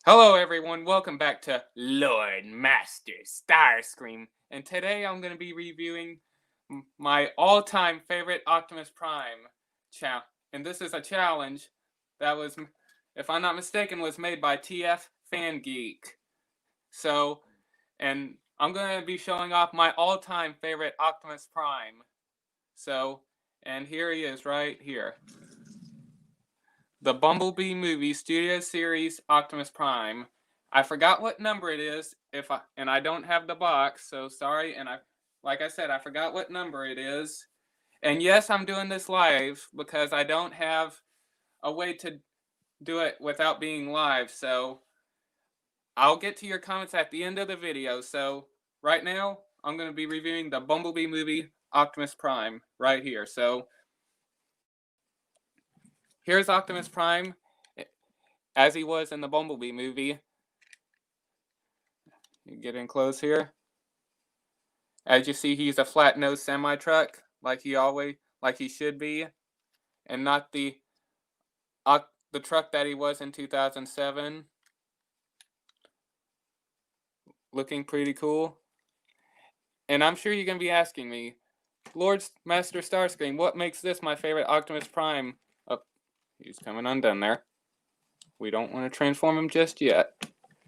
Hello everyone, welcome back to Lord Master Starscream. And today I'm going to be reviewing my all-time favorite Optimus Prime challenge. And this is a challenge that was, if I'm not mistaken, was made by TF FanGeek. So, and I'm going to be showing off my all-time favorite Optimus Prime. So, and here he is right here. The Bumblebee Movie Studio Series Optimus Prime. I forgot what number it is, and I don't have the box, so sorry. And like I said, I forgot what number it is. And yes, I'm doing this live because I don't have a way to do it without being live. So I'll get to your comments at the end of the video. So right now, I'm going to be reviewing the Bumblebee Movie Optimus Prime right here. So here's Optimus Prime as he was in the Bumblebee movie. You get in close here. As you see, he's a flat-nosed semi-truck, like he should be, and not the truck that he was in 2007. Looking pretty cool. And I'm sure you're gonna be asking me, Lord Master Starscream, what makes this my favorite Optimus Prime? Oh, he's coming undone there. We don't want to transform him just yet.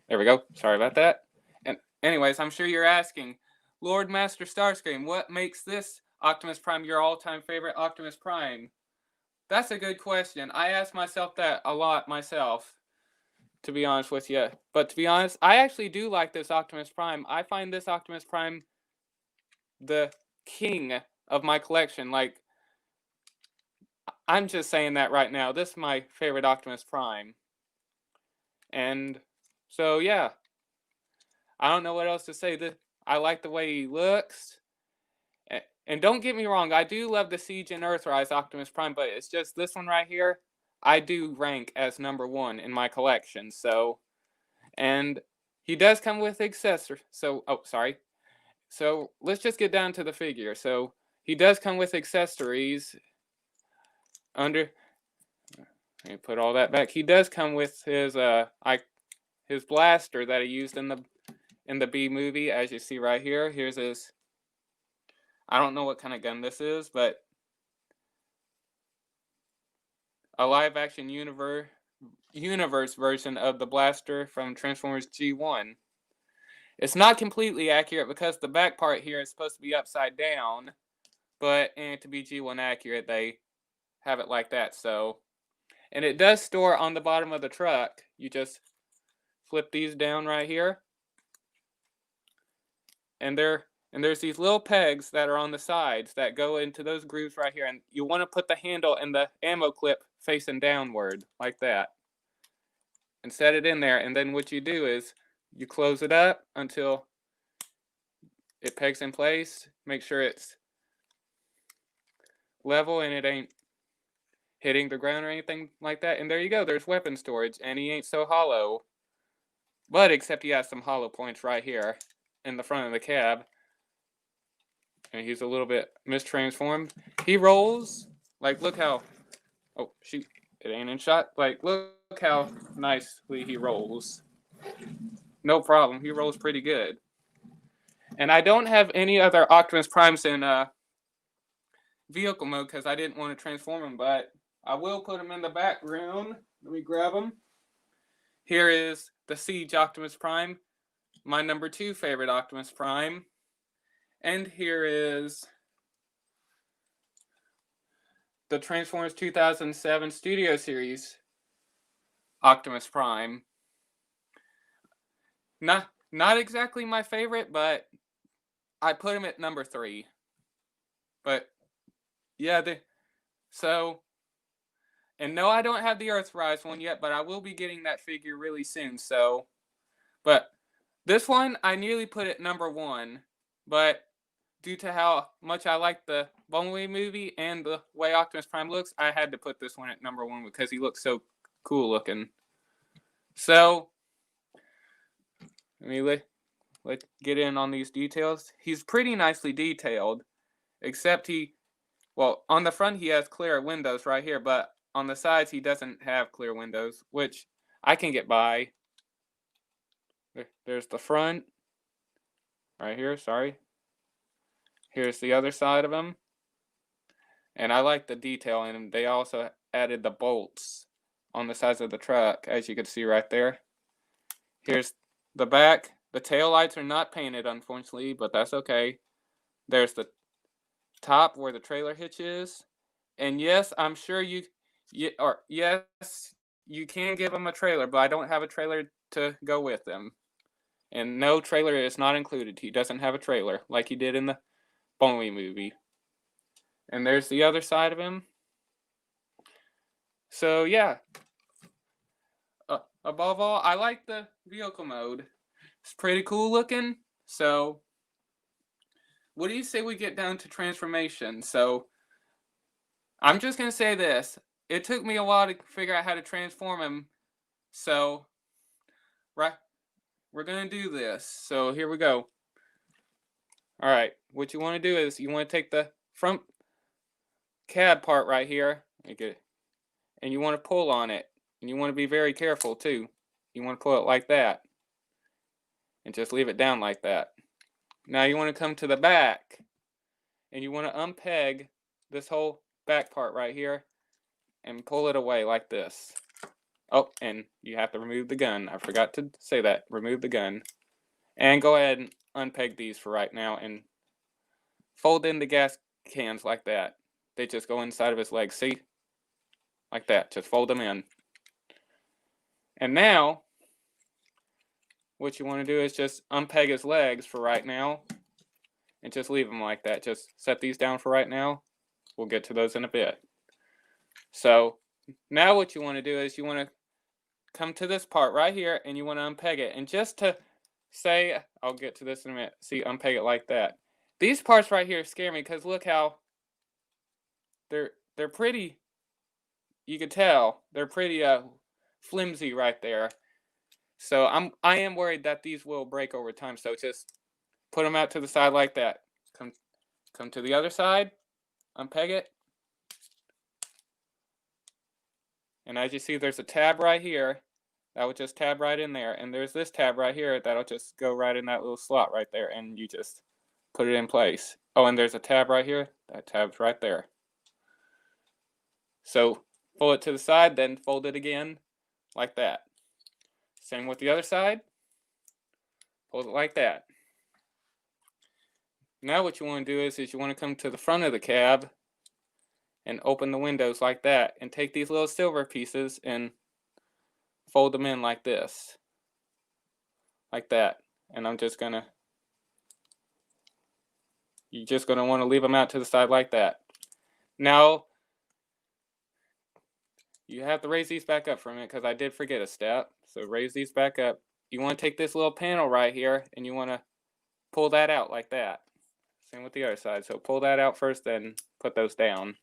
There we go. Sorry about that. And anyways, I'm sure you're asking, Lord Master Starscream, what makes this Optimus Prime your all-time favorite Optimus Prime? That's a good question. I ask myself that a lot myself, to be honest with you. But to be honest, I actually do like this Optimus Prime. I find this Optimus Prime the king of my collection. Like, I'm just saying that right now. This is my favorite Optimus Prime. And so, yeah. I don't know what else to say. I like the way he looks. And don't get me wrong, I do love the Siege and Earthrise Optimus Prime, but it's just this one right here, I do rank as number one in my collection. So, and he does come with accessories. So, oh, sorry. So, let's just get down to the figure. So, he does come with accessories under. Let me put all that back. He does come with his blaster that he used in the B movie, as you see right here. Here's his. I don't know what kind of gun this is, but a live-action universe version of the blaster from Transformers G1. It's not completely accurate because the back part here is supposed to be upside down, but to be G1 accurate, they have it like that. So, and it does store on the bottom of the truck. You just flip these down right here, and there's these little pegs that are on the sides that go into those grooves right here, and you want to put the handle and the ammo clip facing downward like that and set it in there. And then what you do is you close it up until it pegs in place. Make sure it's level and it ain't hitting the ground or anything like that. And there you go, there's weapon storage, and he ain't so hollow, but except he has some hollow points right here in the front of the cab. And he's a little bit mistransformed. He rolls, like, look how, oh shoot, it ain't in shot. Like, look how nicely he rolls. No problem, he rolls pretty good. And I don't have any other Optimus Primes in vehicle mode because I didn't want to transform him, but I will put him in the background. Let me grab him. Here is the Siege Optimus Prime, my number 2 favorite Optimus Prime. And here is the Transformers 2007 Studio Series Optimus Prime. Not exactly my favorite, but I put him at number 3. But yeah, and no, I don't have the Earthrise one yet, but I will be getting that figure really soon. So, but this one I nearly put at number 1, but due to how much I like the Bumblebee movie and the way Optimus Prime looks, I had to put this one at number 1 because he looks so cool looking. So, let me let's get in on these details. He's pretty nicely detailed, except well, on the front he has clear windows right here, but on the sides he doesn't have clear windows, which I can get by. There's the front. Right here, sorry. Here's the other side of them. And I like the detail in them. They also added the bolts on the sides of the truck, as you can see right there. Here's the back. The tail lights are not painted, unfortunately, but that's okay. There's the top where the trailer hitch is. And yes, I'm sure yes, you can give them a trailer, but I don't have a trailer to go with them. And no, trailer is not included. He doesn't have a trailer like he did in the Bowie movie. And there's the other side of him. So yeah, above all, I like the vehicle mode. It's pretty cool looking. So what do you say we get down to transformation? So I'm just gonna say this. It took me a while to figure out how to transform him. So right, we're gonna do this. So here we go. All right, what you want to do is you want to take the front cab part right here, and you want to pull on it, and you want to be very careful too. You want to pull it like that, and just leave it down like that. Now you want to come to the back, and you want to unpeg this whole back part right here, and pull it away like this. Oh, and you have to remove the gun. I forgot to say that. Remove the gun. And go ahead and unpeg these for right now, and fold in the gas cans like that. They just go inside of his legs, see? Like that, just fold them in. And now, what you want to do is just unpeg his legs for right now, and just leave them like that. Just set these down for right now. We'll get to those in a bit. So, now what you want to do is you want to come to this part right here, and you want to unpeg it. And just to say, I'll get to this in a minute. See, unpeg it like that. These parts right here scare me, because look how they're pretty, you can tell they're pretty flimsy right there. So I am worried that these will break over time. So just put them out to the side like that. Come to the other side, unpeg it. And as you see, there's a tab right here that will just tab right in there, and there's this tab right here that'll just go right in that little slot right there, and you just put it in place. Oh, and there's a tab right here. That tab's right there. So pull it to the side, then fold it again like that. Same with the other side. Hold it like that. Now what you want to do is you want to come to the front of the cab and open the windows like that, and take these little silver pieces and fold them in like this. Like that. And you're just gonna want to leave them out to the side like that. Now, you have to raise these back up for a minute, because I did forget a step. So raise these back up. You want to take this little panel right here, and you want to pull that out like that. Same with the other side. So pull that out first, then put those down.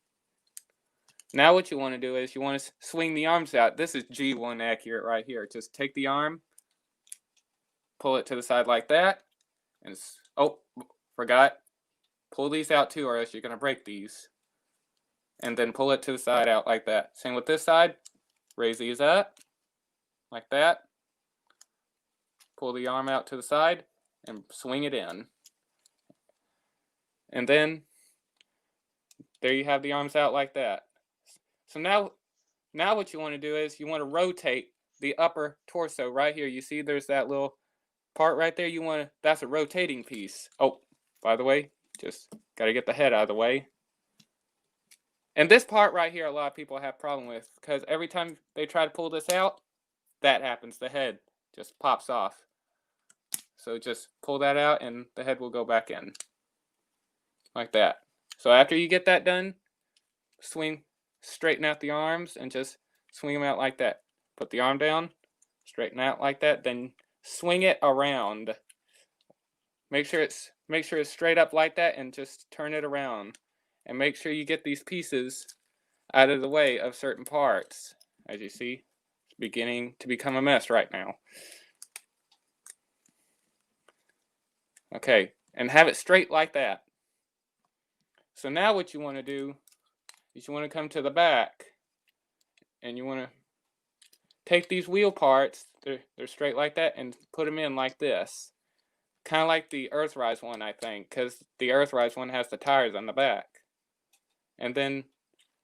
Now what you want to do is you want to swing the arms out. This is G1 accurate right here. Just take the arm, pull it to the side like that, and oh, forgot. Pull these out too, or else you're going to break these. And then pull it to the side out like that. Same with this side. Raise these up like that. Pull the arm out to the side and swing it in. And then there you have the arms out like that. So now what you want to do is you want to rotate the upper torso right here. You see there's that little part right there. That's a rotating piece. Oh, by the way, just got to get the head out of the way. And this part right here, a lot of people have problem with, because every time they try to pull this out, that happens. The head just pops off. So just pull that out, and the head will go back in. Like that. So after you get that done, straighten out the arms, and just swing them out like that. Put the arm down, straighten out like that, then swing it around. Make sure it's straight up like that, and just turn it around. And make sure you get these pieces out of the way of certain parts. As you see, it's beginning to become a mess right now. Okay, and have it straight like that. So now what you want to do is you want to come to the back, and you want to take these wheel parts, they're straight like that, and put them in like this. Kind of like the Earthrise one, I think, because the Earthrise one has the tires on the back. And then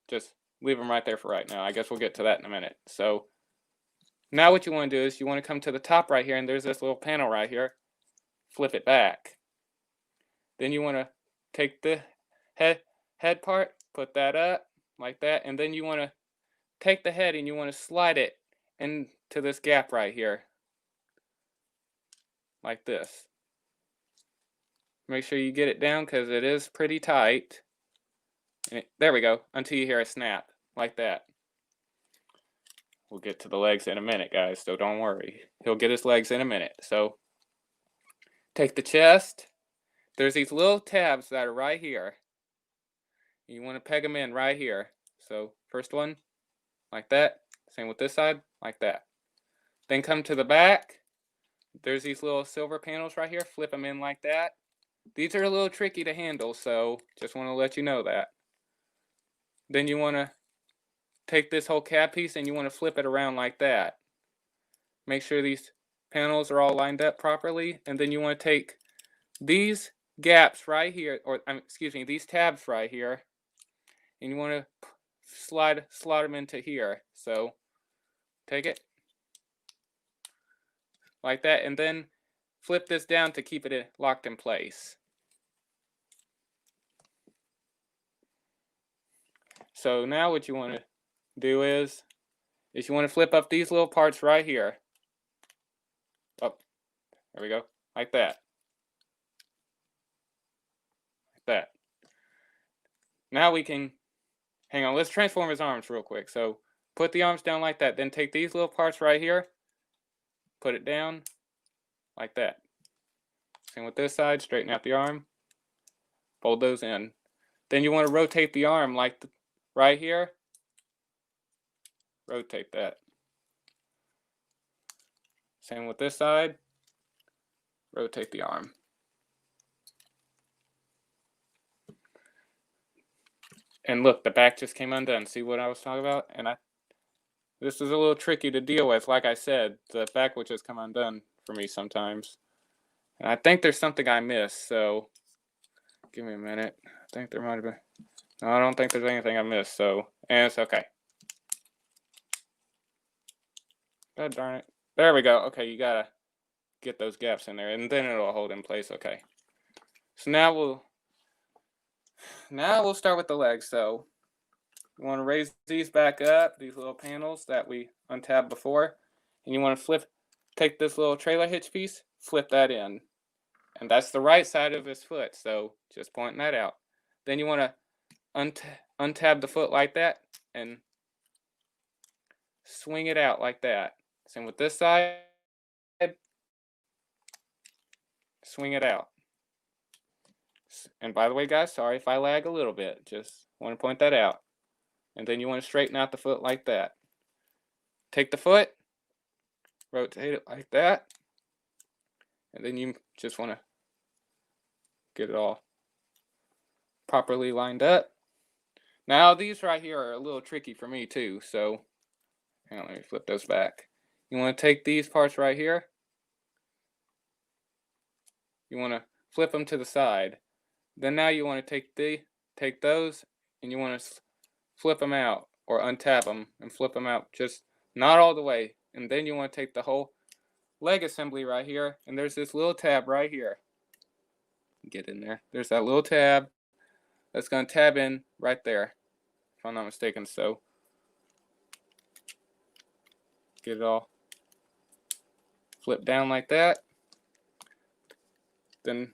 just leave them right there for right now. I guess we'll get to that in a minute. So now what you want to do is you want to come to the top right here, and there's this little panel right here. Flip it back. Then you want to take the head part, put that up like that, and then you want to take the head and you want to slide it into this gap right here, like this. Make sure you get it down because it is pretty tight. There we go, until you hear a snap, like that. We'll get to the legs in a minute, guys, so don't worry. He'll get his legs in a minute. So take the chest. There's these little tabs that are right here. You want to peg them in right here. So first one, like that. Same with this side, like that. Then come to the back. There's these little silver panels right here. Flip them in like that. These are a little tricky to handle, so just want to let you know that. Then you want to take this whole cab piece and you want to flip it around like that. Make sure these panels are all lined up properly, and then you want to take these gaps right here, or excuse me, these tabs right here, and you want to slide them into here. So take it like that, and then flip this down to keep it locked in place. So now what you want to do is you want to flip up these little parts right here. Oh, there we go, like that. Like that. Now we can, hang on, let's transform his arms real quick. So put the arms down like that, then take these little parts right here, put it down like that. Same with this side, straighten out the arm, fold those in. Then you want to rotate the arm like right here. Rotate that. Same with this side. Rotate the arm. And look, the back just came undone. See what I was talking about? And this is a little tricky to deal with. Like I said, the back will just come undone for me sometimes. And I think there's something I missed, so give me a minute. I think there might have been. No, I don't think there's anything I missed, so, and it's okay. God darn it. There we go. Okay, you gotta get those gaps in there, and then it'll hold in place. Okay. So now we'll start with the legs. So you want to raise these back up, these little panels that we untabbed before, and you want to take this little trailer hitch piece, flip that in. And that's the right side of his foot, so just pointing that out. Then you want to untab the foot like that and swing it out like that. Same with this side. Swing it out. And by the way, guys, sorry if I lag a little bit. Just want to point that out. And then you want to straighten out the foot like that. Take the foot, rotate it like that, and then you just want to get it all properly lined up. Now these right here are a little tricky for me too, so hang on, let me flip those back. You want to take these parts right here. You want to flip them to the side. Then now you want to take those and you want to flip them out or untap them and flip them out, just not all the way. And then you want to take the whole leg assembly right here, and there's this little tab right here. Get in there. There's that little tab that's going to tab in right there, if I'm not mistaken. So get it all flip down like that. Then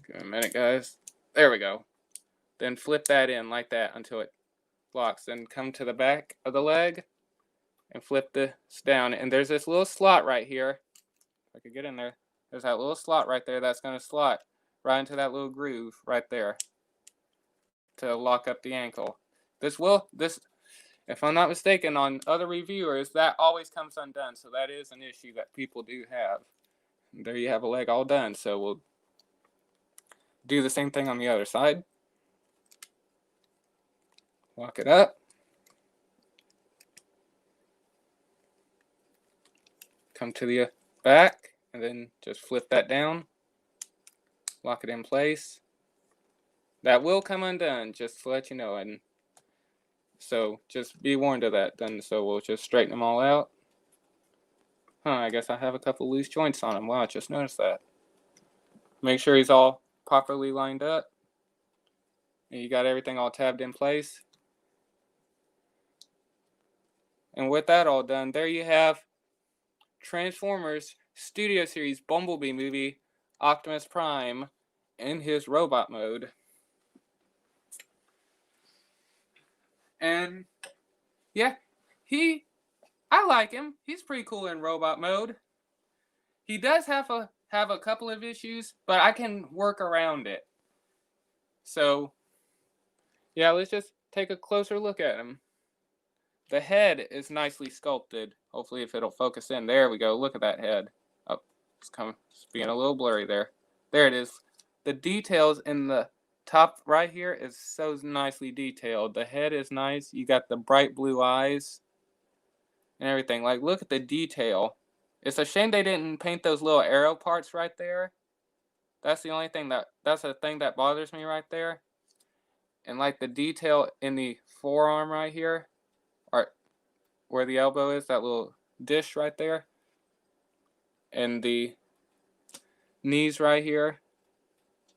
give me a minute, guys. There we go. Then flip that in like that until it locks. Then come to the back of the leg and flip this down. And there's this little slot right here. If I could get in there. There's that little slot right there that's going to slot right into that little groove right there to lock up the ankle. This, if I'm not mistaken, on other reviewers, that always comes undone. So that is an issue that people do have. And there you have a leg all done. So we'll do the same thing on the other side. Lock it up. come to the back, and then just flip that down, lock it in place. That will come undone, just to let you know, and so just be warned of that. Then so we'll just straighten them all out. I guess I have a couple loose joints on him. Wow, I just noticed that. Make sure he's all properly lined up. And you got everything all tabbed in place. And with that all done, there you have Transformers Studio Series Bumblebee movie Optimus Prime in his robot mode. And yeah, I like him. He's pretty cool in robot mode. He does have a couple of issues, but I can work around it. So yeah, let's just take a closer look at him. The head is nicely sculpted. Hopefully if it'll focus in. There we go. Look at that head. Oh, it's being a little blurry there. There it is. The details in the top right here is so nicely detailed. The head is nice. You got the bright blue eyes and everything. Like, look at the detail. It's a shame they didn't paint those little arrow parts right there. That's the only thing that's the thing that bothers me right there. And like the detail in the forearm right here, or where the elbow is, that little dish right there, and the knees right here,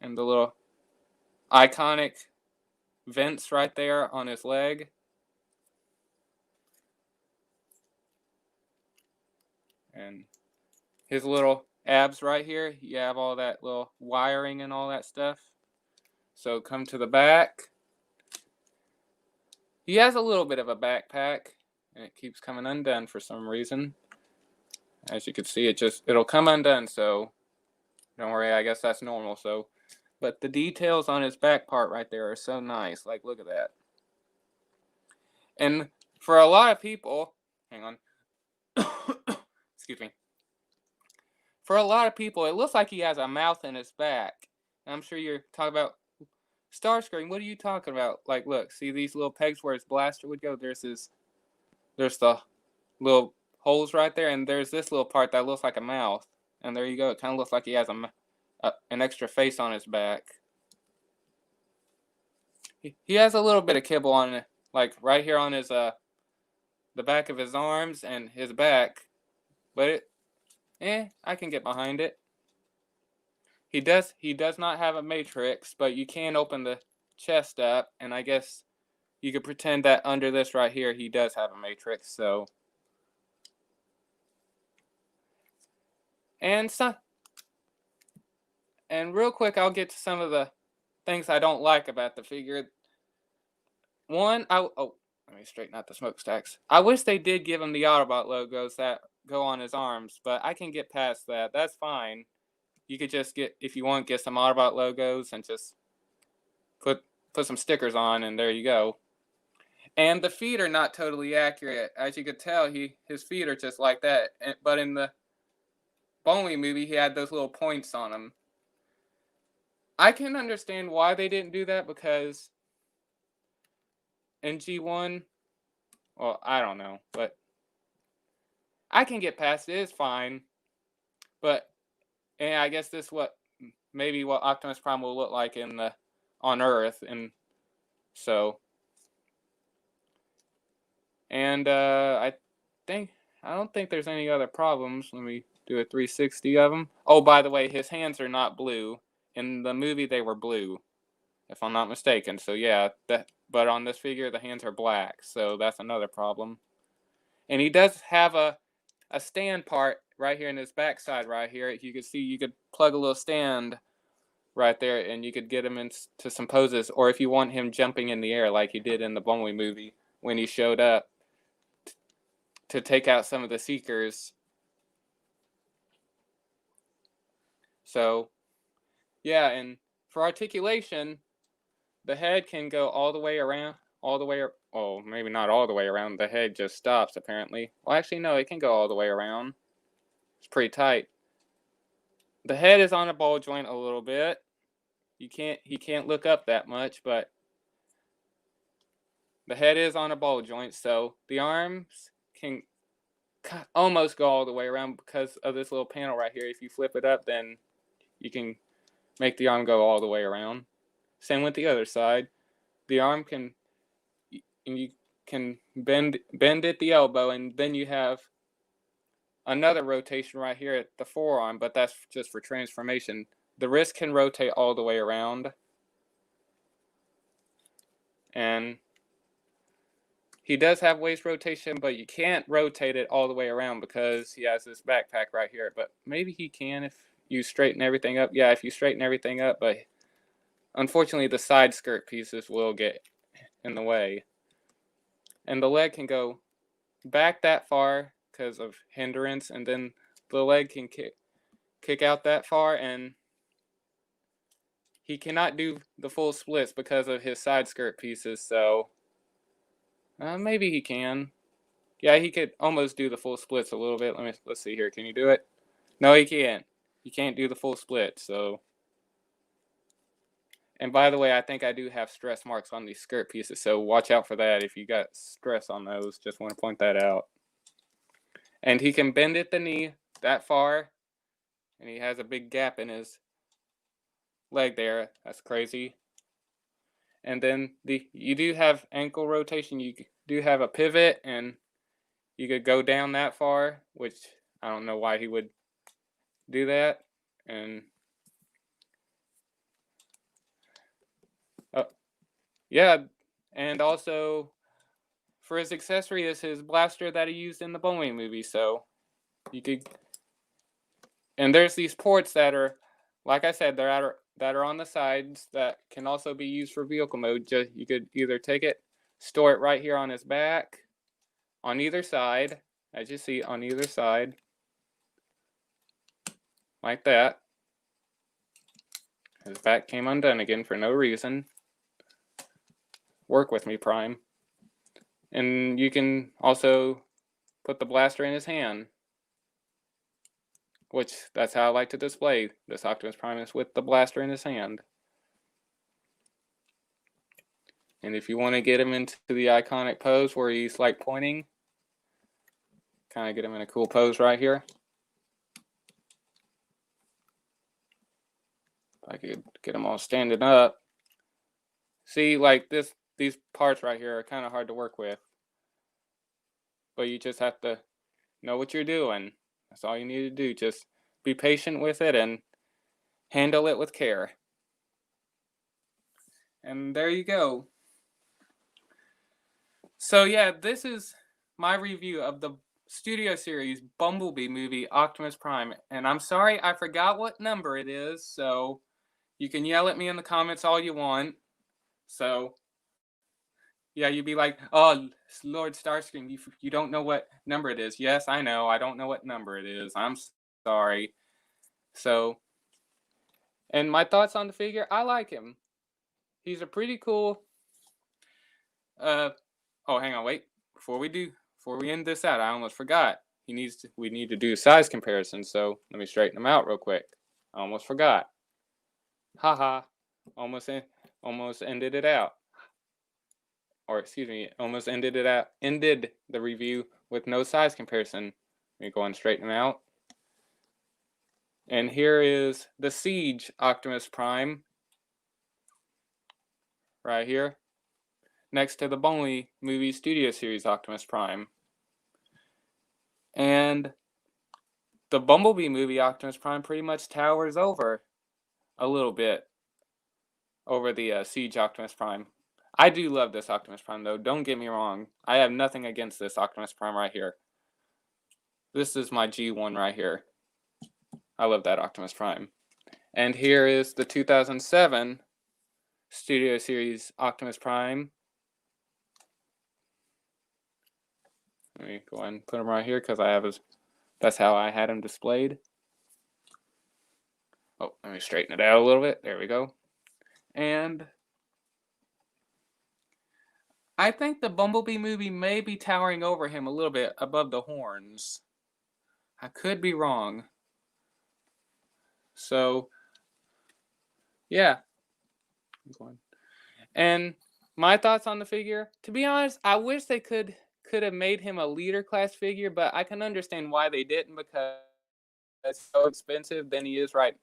and the little iconic vents right there on his leg. And his little abs right here, you have all that little wiring and all that stuff. So come to the back. He has a little bit of a backpack, and it keeps coming undone for some reason. As you can see, it'll come undone, so don't worry, I guess that's normal. So, but the details on his back part right there are so nice. Like, look at that. And for a lot of people, hang on. Excuse me. For a lot of people, it looks like he has a mouth in his back. And I'm sure you're talking about, Starscream, what are you talking about? Like, look, see these little pegs where his blaster would go? There's the little holes right there, and there's this little part that looks like a mouth. And there you go. It kind of looks like he has an extra face on his back. He has a little bit of kibble on it, like right here on his the back of his arms and his back. But I can get behind it. He does not have a matrix, but you can open the chest up, and I guess you could pretend that under this right here he does have a matrix. So, and real quick, I'll get to some of the things I don't like about the figure. One, let me straighten out the smokestacks. I wish they did give him the Autobot logos that go on his arms, but I can get past that. That's fine. You could just if you want, get some Autobot logos and just put some stickers on, and there you go. And the feet are not totally accurate. As you could tell, his feet are just like that. But in the Bumblebee movie, he had those little points on him. I can understand why they didn't do that, because in G1, well, I don't know, but I can get past it. It's fine. But I guess this maybe what Optimus Prime will look like on Earth, and so, and I don't think there's any other problems. Let me do a 360 of him. Oh, by the way, his hands are not blue. In the movie, they were blue, if I'm not mistaken. So yeah, but on this figure, the hands are black. So that's another problem. And he does have a stand part right here in his backside right here. You could see, you could plug a little stand right there, and you could get him into some poses. Or if you want him jumping in the air like he did in the Bumblebee movie when he showed up to take out some of the Seekers. So, yeah, and for articulation, the head can go all the way around, oh, maybe not all the way around. The head just stops, apparently. Well, actually, no, it can go all the way around. It's pretty tight. The head is on a ball joint a little bit. He can't look up that much, but the head is on a ball joint, so the arms can almost go all the way around because of this little panel right here. If you flip it up, then you can make the arm go all the way around. Same with the other side. The arm can, you can bend at the elbow, and then you have another rotation right here at the forearm, but that's just for transformation. The wrist can rotate all the way around, and he does have waist rotation, but you can't rotate it all the way around because he has this backpack right here. But maybe he can if you straighten everything up. Yeah, if you straighten everything up, but unfortunately the side skirt pieces will get in the way. And the leg can go back that far because of hindrance, and then the leg can kick out that far, and he cannot do the full splits because of his side skirt pieces, so maybe he can. Yeah, he could almost do the full splits a little bit. Let's see here. Can you do it? No, he can't. He can't do the full split, so. And by the way, I think I do have stress marks on these skirt pieces, so watch out for that if you got stress on those. Just want to point that out. And he can bend at the knee that far, and he has a big gap in his leg there. That's crazy. And then you do have ankle rotation. You do have a pivot, and you could go down that far, which I don't know why he would do that. And yeah, and also for his accessory is his blaster that he used in the Bumblebee movie. So you could, and there's these ports that are, like I said, that are on the sides that can also be used for vehicle mode. You could either take it, store it right here on his back, on either side, as you see on either side, like that. His back came undone again for no reason. Work with me, Prime. And you can also put the blaster in his hand, which that's how I like to display this Optimus Primus, with the blaster in his hand. And if you want to get him into the iconic pose where he's like pointing, kind of get him in a cool pose right here. If I could get him all standing up. See, like these parts right here are kind of hard to work with. But you just have to know what you're doing. That's all you need to do. Just be patient with it and handle it with care. And there you go. So yeah, this is my review of the Studio Series Bumblebee movie Optimus Prime. And I'm sorry I forgot what number it is, so you can yell at me in the comments all you want. So yeah, you'd be like, oh, Lord Starscream, you don't know what number it is. Yes, I know. I don't know what number it is. I'm sorry. So, and my thoughts on the figure, I like him. He's a pretty cool, oh, hang on, wait. Before we end this out, I almost forgot. We need to do size comparison, so let me straighten them out real quick. I almost forgot. Haha. Almost ended it out. Or excuse me, almost ended the review with no size comparison. Let me go and straighten them out. And here is the Siege Optimus Prime. Right here. Next to the Bumblebee movie Studio Series Optimus Prime. And the Bumblebee movie Optimus Prime pretty much towers over a little bit over the Siege Optimus Prime. I do love this Optimus Prime, though. Don't get me wrong. I have nothing against this Optimus Prime right here. This is my G1 right here. I love that Optimus Prime. And here is the 2007 Studio Series Optimus Prime. Let me go ahead and put him right here because that's how I had him displayed. Oh, let me straighten it out a little bit. There we go. And I think the Bumblebee movie may be towering over him a little bit above the horns. I could be wrong. So, yeah. And my thoughts on the figure, to be honest, I wish they could could have made him a leader class figure, but I can understand why they didn't, because it's so expensive than he is right.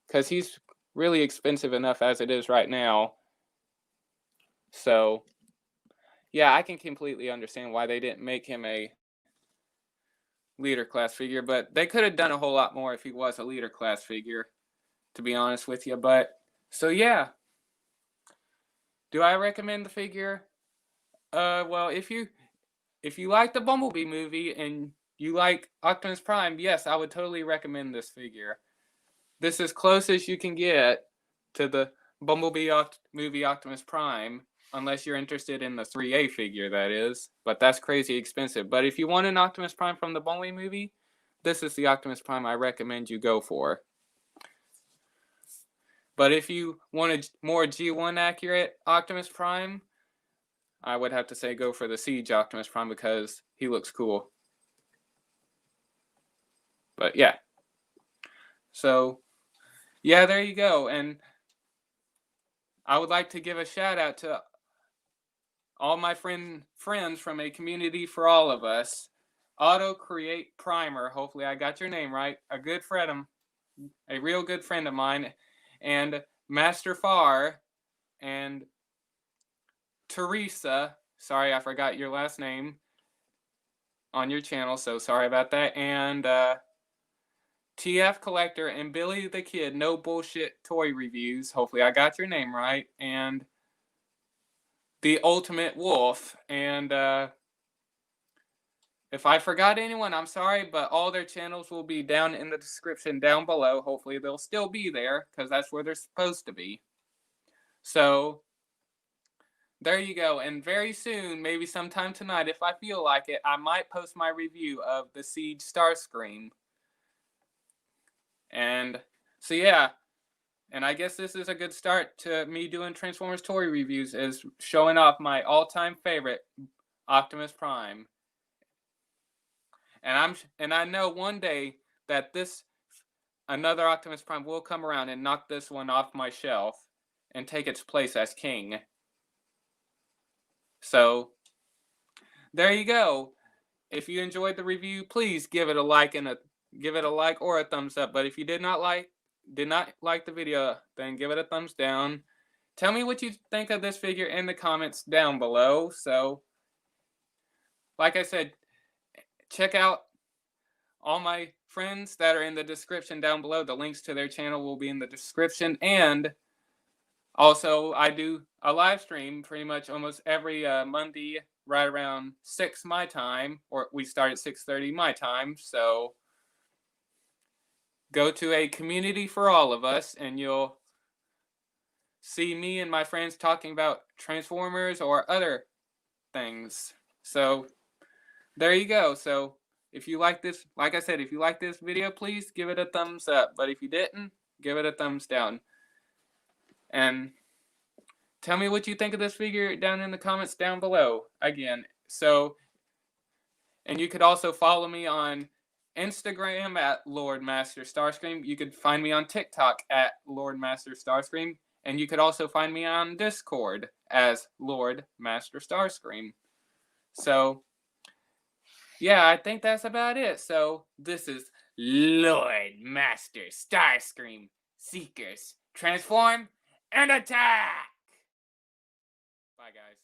Because he's really expensive enough as it is right now. So, yeah, I can completely understand why they didn't make him a leader class figure, but they could have done a whole lot more if he was a leader class figure, to be honest with you. But, so yeah. Do I recommend the figure? Well, if you like the Bumblebee movie and you like Optimus Prime, yes, I would totally recommend this figure. This is close as you can get to the Bumblebee movie Optimus Prime, unless you're interested in the 3A figure, that is. But that's crazy expensive. But if you want an Optimus Prime from the Bumblebee movie, this is the Optimus Prime I recommend you go for. But if you want a more G1 accurate Optimus Prime, I would have to say go for the Siege Optimus Prime because he looks cool. But yeah. So, yeah, there you go. And I would like to give a shout out to all my friends from a community for all of us. Auto Create Primer. Hopefully I got your name right. A real good friend of mine. And Master Far and Teresa. Sorry, I forgot your last name on your channel, so sorry about that. And TF Collector and Billy the Kid, No Bullshit Toy Reviews. Hopefully I got your name right. And The Ultimate Wolf. And if I forgot anyone, I'm sorry, but all their channels will be down in the description down below. Hopefully they'll still be there, because that's where they're supposed to be. So, there you go. And very soon, maybe sometime tonight, if I feel like it, I might post my review of the Siege Starscream. And so yeah, and I guess this is a good start to me doing Transformers toy reviews, is showing off my all-time favorite Optimus Prime. And I know one day that another Optimus Prime will come around and knock this one off my shelf and take its place as king. So there you go. If you enjoyed the review, please give it a like or a thumbs up. But if you did not like the video, then give it a thumbs down. Tell me what you think of this figure in the comments down below. So, like I said, check out all my friends that are in the description down below. The links to their channel will be in the description. And also, I do a live stream pretty much almost every Monday right around 6 my time, or we start at 6:30 my time. So go to a community for all of us and you'll see me and my friends talking about Transformers or other things. So there you go. So if you like this, like I said, if you like this video, please give it a thumbs up. But if you didn't, give it a thumbs down. And tell me what you think of this figure down in the comments down below. Again, so, and you could also follow me on Instagram at Lord Master Starscream. You could find me on TikTok at Lord Master Starscream. And you could also find me on Discord as Lord Master Starscream. So, yeah, I think that's about it. So, this is Lord Master Starscream. Seekers, transform and attack! Bye, guys.